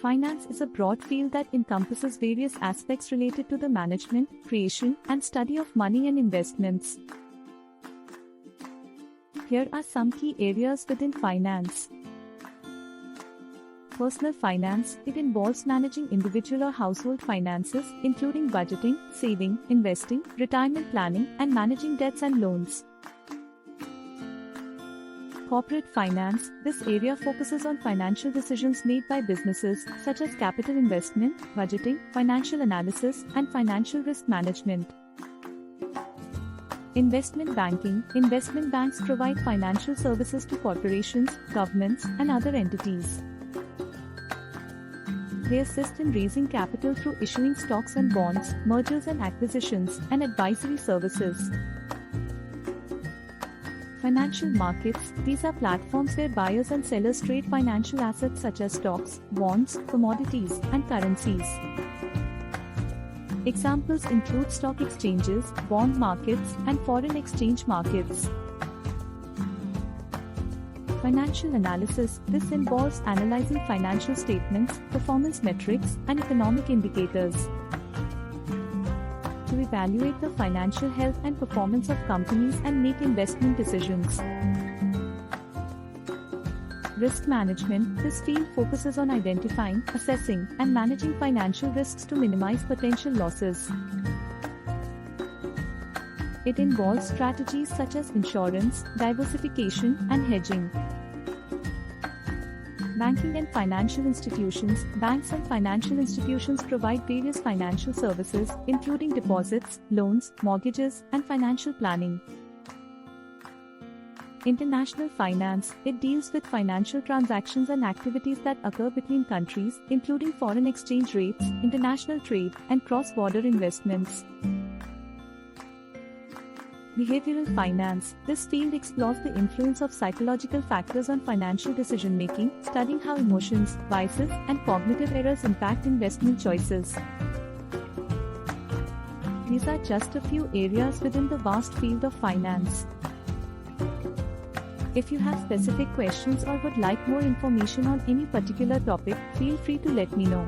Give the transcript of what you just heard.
Finance is a broad field that encompasses various aspects related to the management, creation, and study of money and investments. Here are some key areas within finance. Personal finance. It involves managing individual or household finances, including budgeting, saving, investing, retirement planning, and managing debts and loans. Corporate finance. This area focuses on financial decisions made by businesses, such as capital investment, budgeting, financial analysis, and financial risk management. Investment banking. Investment banks provide financial services to corporations, governments, and other entities. They assist in raising capital through issuing stocks and bonds, mergers and acquisitions, and advisory services. Financial markets. These are platforms where buyers and sellers trade financial assets such as stocks, bonds, commodities, and currencies. Examples include stock exchanges, bond markets, and foreign exchange markets. Financial analysis. This involves analyzing financial statements, performance metrics, and economic indicators to evaluate the financial health and performance of companies and make investment decisions. Risk management. This field focuses on identifying, assessing, and managing financial risks to minimize potential losses. It involves strategies such as insurance, diversification, and hedging. Banking and financial institutions. Banks and financial institutions provide various financial services, including deposits, loans, mortgages, and financial planning. International finance. It deals with financial transactions and activities that occur between countries, including foreign exchange rates, international trade, and cross-border investments. Behavioral finance. This field explores the influence of psychological factors on financial decision-making, studying how emotions, biases, and cognitive errors impact investment choices. These are just a few areas within the vast field of finance. If you have specific questions or would like more information on any particular topic, feel free to let me know.